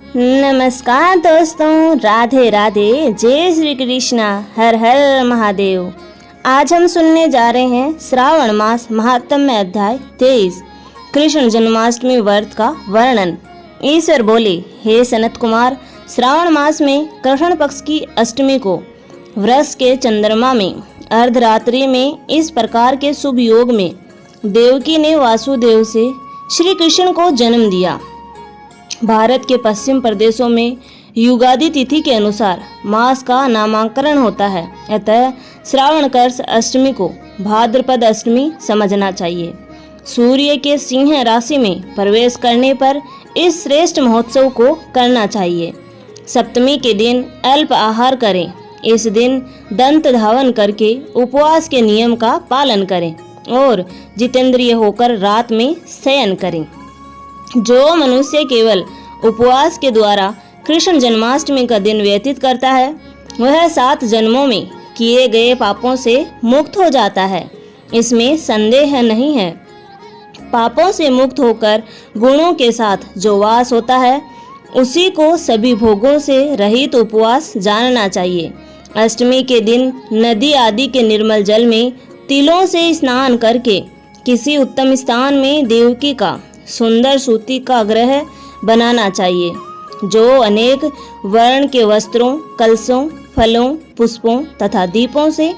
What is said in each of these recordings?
नमस्कार दोस्तों, राधे राधे, जय श्री कृष्णा, हर हर महादेव। आज हम सुनने जा रहे हैं श्रावण मास महात्म्य अध्याय 23 कृष्ण जन्माष्टमी व्रत का वर्णन। ईश्वर बोले, हे सनत कुमार, श्रावण मास में कृष्ण पक्ष की अष्टमी को वृष के चंद्रमा में अर्धरात्रि में इस प्रकार के शुभ योग में देवकी ने वासुदेव से श्री कृष्ण को जन्म दिया। भारत के पश्चिम प्रदेशों में युगादि तिथि के अनुसार मास का नामकरण होता है, अतः श्रावण कृष्ण अष्टमी को भाद्रपद अष्टमी समझना चाहिए। सूर्य के सिंह राशि में प्रवेश करने पर इस श्रेष्ठ महोत्सव को करना चाहिए। सप्तमी के दिन अल्प आहार करें। इस दिन दंत धावन करके उपवास के नियम का पालन करें और जितेंद्रिय होकर रात में शयन करें। जो मनुष्य केवल उपवास के द्वारा कृष्ण जन्माष्टमी का दिन व्यतीत करता है, वह 7 जन्मों में किए गए पापों से मुक्त हो जाता है, इसमें संदेह नहीं है। पापों से मुक्त होकर गुणों के साथ जो वास होता है, उसी को सभी भोगों से रहित उपवास जानना चाहिए। अष्टमी के दिन नदी आदि के निर्मल जल में तिलों से स्नान करके किसी उत्तम स्थान में देवकी का सुंदर सूती का ग्रह बनाना चाहिए, जो अनेक वर्ण के वस्त्रों, कलशों, फलों, पुष्पों तथा दीपों से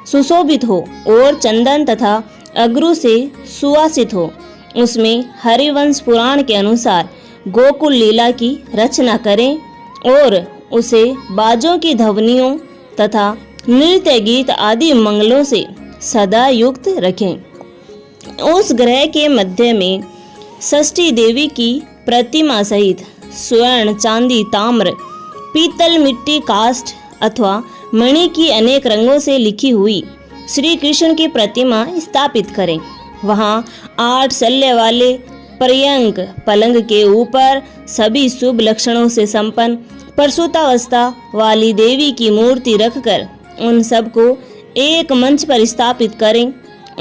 सुशोभित हो और चंदन तथा अगरू से सुवासित हो। उसमें हरिवंश पुराण के अनुसार गोकुल लीला की रचना करें और उसे बाजों की ध्वनियों तथा नृत्य गीत आदि मंगलों से सदा युक्त रखें। उस ग्रह के मध्य में षष्ठी देवी की प्रतिमा सहित स्वर्ण, चांदी, ताम्र, पीतल, मिट्टी, काष्ठ अथवा मणि की अनेक रंगों से लिखी हुई श्री कृष्ण की प्रतिमा स्थापित करें। वहां 8 शल्य वाले पर्यंक पलंग के ऊपर सभी शुभ लक्षणों से संपन्न प्रसूतावस्था वाली देवी की मूर्ति रखकर उन सबको एक मंच पर स्थापित करें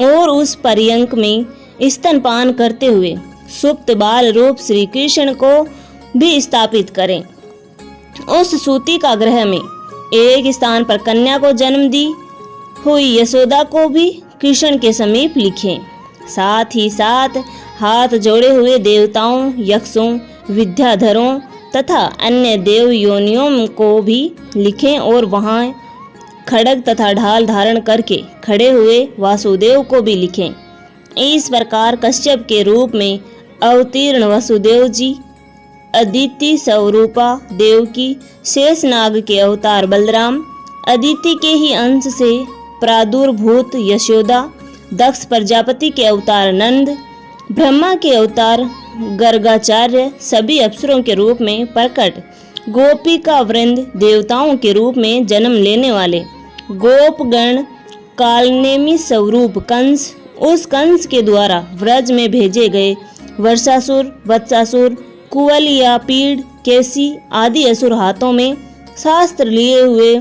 और उस पर्यंक में स्तनपान करते हुए सुप्त बाल रूप श्री कृष्ण को भी स्थापित करें। उस सूती का ग्रह में एक स्थान पर कन्या को जन्म दी हुई यशोदा को भी कृष्ण के समीप लिखें। साथ ही साथ हाथ जोड़े हुए देवताओं, यक्षों, विद्याधरों तथा अन्य देव योनियों को भी लिखें और वहां खड्ग तथा ढाल धारण करके खड़े हुए वासुदेव को भी लिखें। इस प्रकार कश्यप के रूप में अवतीर्ण वसुदेव जी, अदिति स्वरूपा देवकी, शेषनाग के अवतार बलराम, अदिति के ही अंश से प्रादुर्भूत यशोदा, दक्ष प्रजापति के अवतार नंद, ब्रह्मा के अवतार गर्गाचार्य, सभी अप्सरों के रूप में प्रकट गोपिका वृंद, देवताओं के रूप में जन्म लेने वाले गोपगण, कालनेमी स्वरूप कंस, उस कंस के द्वारा व्रज में भेजे गए वर्षासुर, वत्सासुर, कुवलिया, पीड़, केसी आदि असुर हाथों में शास्त्र लिए हुए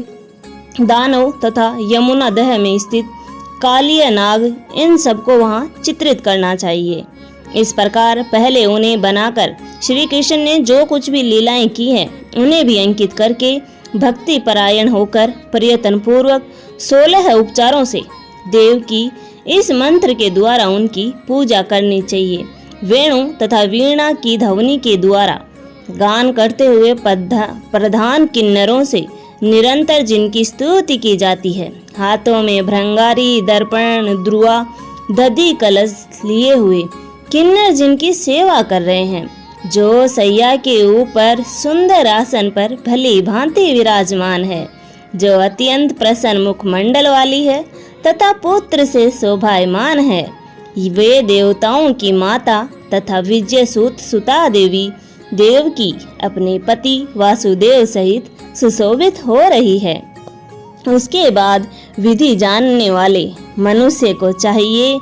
दानव तथा यमुना दह में स्थित कालिया नाग, इन सबको वहां चित्रित करना चाहिए। इस प्रकार पहले उन्हें बनाकर श्री कृष्ण ने जो कुछ भी लीलाएं की हैं, उन्हें भी अंकित करके भक्ति परायण होकर प्रयत्न पूर्वक 16 उपचारों से देव की इस मंत्र के द्वारा उनकी पूजा करनी चाहिए। वेणु तथा वीणा की ध्वनि के द्वारा गान करते हुए प्रधान किन्नरों से निरंतर जिनकी स्तुति की जाती है, हाथों में भृंगारी, दर्पण, द्रुआ, दधि कलश लिए हुए किन्नर जिनकी सेवा कर रहे हैं, जो सैया के ऊपर सुंदर आसन पर भली भांति विराजमान है, जो अत्यंत प्रसन्न मुखमंडल वाली है तथा पुत्र से शोभायमान है, वे देवताओं की माता तथा विजय सूत सुता देवी देवकी अपने पति वासुदेव सहित सुशोभित हो रही है। उसके बाद विधि जानने वाले मनुष्य को चाहिए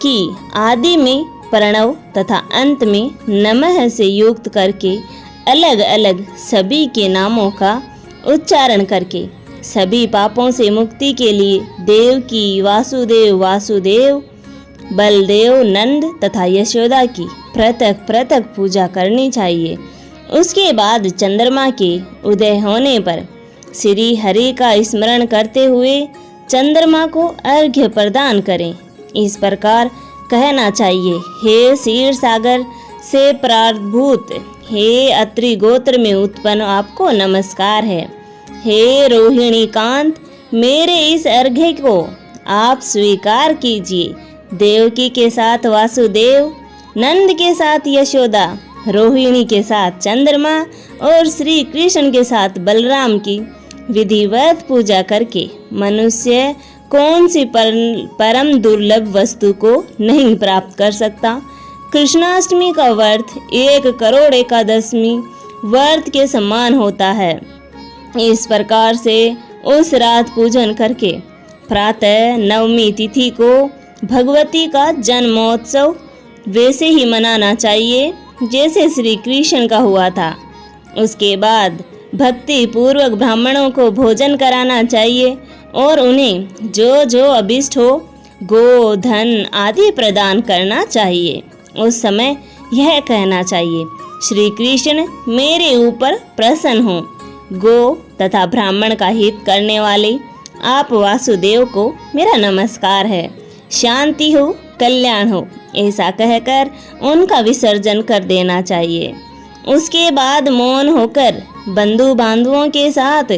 कि आदि में प्रणव तथा अंत में नमः से युक्त करके अलग अलग सभी के नामों का उच्चारण करके सभी पापों से मुक्ति के लिए देवकी, वासुदेव, वासुदेव, बलदेव, नंद तथा यशोदा की पृथक पृथक पूजा करनी चाहिए। उसके बाद चंद्रमा के उदय होने पर श्री हरि का स्मरण करते हुए चंद्रमा को अर्घ्य प्रदान करें। इस प्रकार कहना चाहिए, हे क्षीर सागर से प्रादुर्भूत, हे अत्रि गोत्र में उत्पन्न आपको नमस्कार है। हे रोहिणी कांत, मेरे इस अर्घ्य को आप स्वीकार कीजिए। देवकी के साथ वासुदेव, नंद के साथ यशोदा, रोहिणी के साथ चंद्रमा और श्री कृष्ण के साथ बलराम की विधिवत पूजा करके मनुष्य कौन सी परम दुर्लभ वस्तु को नहीं प्राप्त कर सकता। कृष्णाष्टमी का व्रत 1 करोड़ एकादशमी व्रत के समान होता है। इस प्रकार से उस रात पूजन करके प्रातः नवमी तिथि को भगवती का जन्मोत्सव वैसे ही मनाना चाहिए जैसे श्री कृष्ण का हुआ था। उसके बाद भक्ति पूर्वक ब्राह्मणों को भोजन कराना चाहिए और उन्हें जो जो अभिष्ट हो गो धन आदि प्रदान करना चाहिए। उस समय यह कहना चाहिए, श्री कृष्ण मेरे ऊपर प्रसन्न हो। गो तथा ब्राह्मण का हित करने वाले आप वासुदेव को मेरा नमस्कार है। शांति हो, कल्याण हो, ऐसा कहकर उनका विसर्जन कर देना चाहिए। उसके बाद मौन होकर बंधु बांधवों के साथ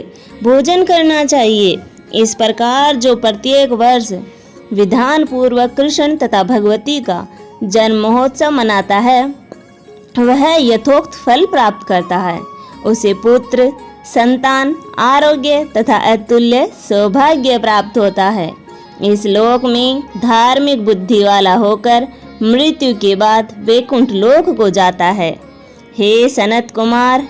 भोजन करना चाहिए। इस प्रकार जो प्रत्येक वर्ष विधान पूर्वक कृष्ण तथा भगवती का जन्म महोत्सव मनाता है, वह यथोक्त फल प्राप्त करता है। उसे पुत्र, संतान, आरोग्य तथा अतुल्य सौभाग्य प्राप्त होता है। इस लोक में धार्मिक बुद्धि वाला होकर मृत्यु के बाद वैकुंठ लोक को जाता है। हे सनत कुमार,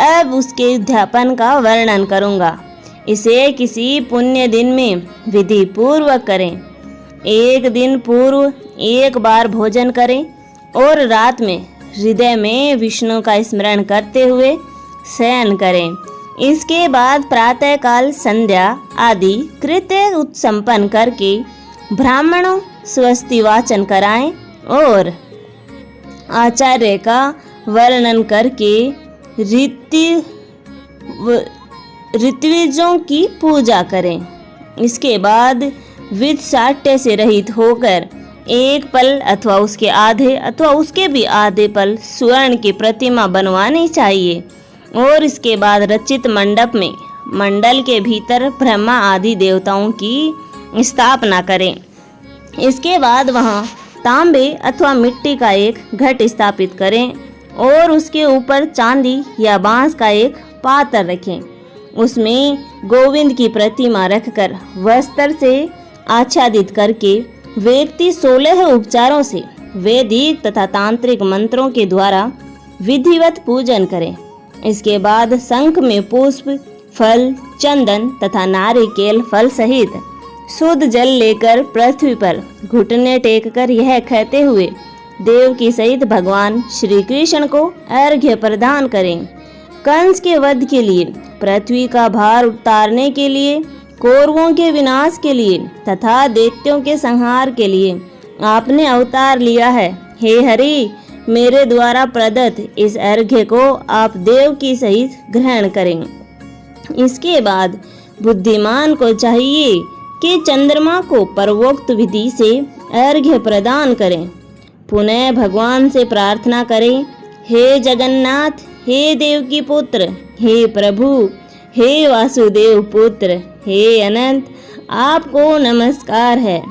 अब उसके उद्यापन का वर्णन करूंगा। इसे किसी पुण्य दिन में विधि पूर्वक करें। एक दिन पूर्व एक बार भोजन करें और रात में हृदय में विष्णु का स्मरण करते हुए शयन करें। इसके बाद प्रातः काल संध्या आदि कृत्य संपन्न करके ब्राह्मणों स्वस्ति वाचन कराएं और आचार्य का वर्णन करके ऋत्विजों की पूजा करें। इसके बाद विध साट्य से रहित होकर एक पल अथवा उसके आधे अथवा उसके भी आधे पल स्वर्ण की प्रतिमा बनवानी चाहिए और इसके बाद रचित मंडप में मंडल के भीतर ब्रह्मा आदि देवताओं की स्थापना करें। इसके बाद वहां तांबे अथवा मिट्टी का एक घट स्थापित करें और उसके ऊपर चांदी या बांस का एक पात्र रखें। उसमें गोविंद की प्रतिमा रखकर वस्त्र से आच्छादित करके व्यक्ति 16 उपचारों से वैदिक तथा तांत्रिक मंत्रों के द्वारा विधिवत पूजन करें। इसके बाद शंख में पुष्प, फल, चंदन तथा नारिकेल फल सहित शुद्ध जल लेकर पृथ्वी पर घुटने टेककर यह कहते हुए देवकी सहित भगवान श्री कृष्ण को अर्घ्य प्रदान करें। कंस के वध के लिए, पृथ्वी का भार उतारने के लिए, कौरवों के विनाश के लिए तथा दैत्यों के संहार के लिए आपने अवतार लिया है। हे हरि, मेरे द्वारा प्रदत्त इस अर्घ्य को आप देव की सहित ग्रहण करें। इसके बाद बुद्धिमान को चाहिए कि चंद्रमा को पूर्वोक्त विधि से अर्घ्य प्रदान करें। पुनः भगवान से प्रार्थना करें, हे जगन्नाथ, हे देव की पुत्र, हे प्रभु, हे वासुदेव पुत्र, हे अनंत, आपको नमस्कार है।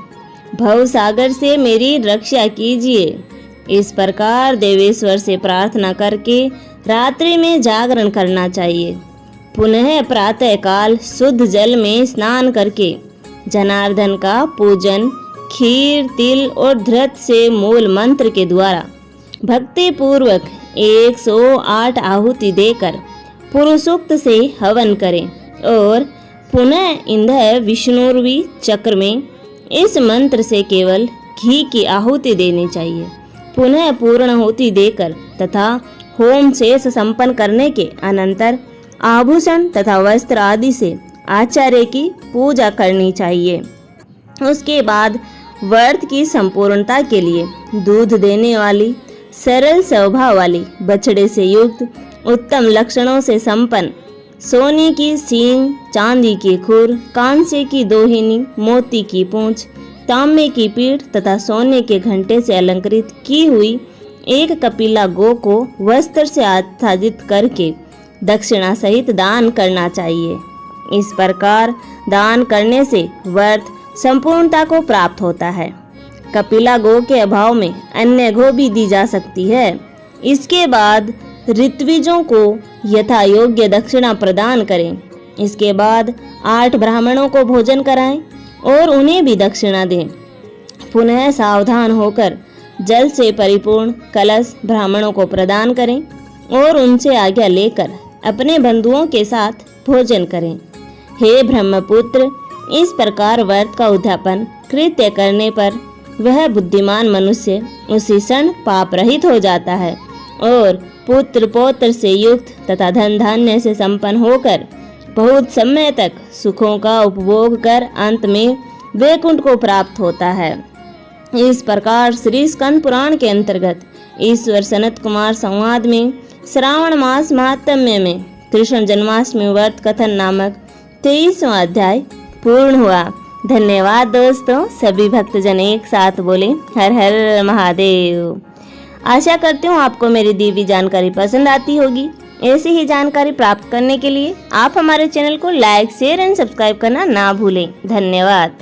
भव सागर से मेरी रक्षा कीजिए। इस प्रकार देवेश्वर से प्रार्थना करके रात्रि में जागरण करना चाहिए। पुनः प्रातः काल शुद्ध जल में स्नान करके जनार्दन का पूजन खीर, तिल और धृत से मूल मंत्र के द्वारा भक्ति पूर्वक 108 आहुति देकर पुरुषोक्त से हवन करें और पुनः इंद्र विष्णुर्वी चक्र में इस मंत्र से केवल घी की आहुति देनी चाहिए। पुनः पूर्ण आहुति देकर तथा होम शेष संपन्न करने के अनंतर आभूषण तथा वस्त्र आदि से आचार्य की पूजा करनी चाहिए। उसके बाद व्रत की संपूर्णता के लिए दूध देने वाली सरल स्वभाव वाली बछड़े से युक्त उत्तम लक्षणों से संपन्न, सोने की सींग, चांदी की खुर, कांसे की दोहिनी, मोती की पूंछ, तांबे की पीठ तथा सोने के घंटे से अलंकृत की हुई एक कपिला गो को वस्त्र से आच्छादित करके दक्षिणा सहित दान करना चाहिए। इस प्रकार दान करने से व्रत संपूर्णता को प्राप्त होता है। कपिला गो के अभाव में अन्य गो भी दी जा सकती है। इसके बाद ऋत्विजों को यथा योग्य दक्षिणा प्रदान करें। इसके बाद 8 ब्राह्मणों को भोजन कराएं और उन्हें भी दक्षिणा दें। पुनः सावधान होकर जल से परिपूर्ण कलश ब्राह्मणों को प्रदान करें और उनसे आज्ञा लेकर अपने बंधुओं के साथ भोजन करें। हे ब्रह्मपुत्र, इस प्रकार व्रत का उद्यापन कृत्य करने पर वह बुद्धिमान मनुष्य उसी क्षण पाप रहित हो जाता है और पुत्र पौत्र से युक्त तथा धन धान्य से संपन्न होकर बहुत समय तक सुखों का उपभोग कर अंत में वैकुंठ को प्राप्त होता है। इस प्रकार श्री स्कंद पुराण के अंतर्गत ईश्वर सनत कुमार संवाद में श्रावण मास महात्म्य में कृष्ण जन्माष्टमी व्रत कथन नामक 23वां अध्याय पूर्ण हुआ। धन्यवाद दोस्तों। सभी भक्तजन एक साथ बोले हर हर महादेव। आशा करती हूँ आपको मेरी दी हुई जानकारी पसंद आती होगी। ऐसी ही जानकारी प्राप्त करने के लिए आप हमारे चैनल को लाइक, शेयर एंड सब्सक्राइब करना ना भूलें। धन्यवाद।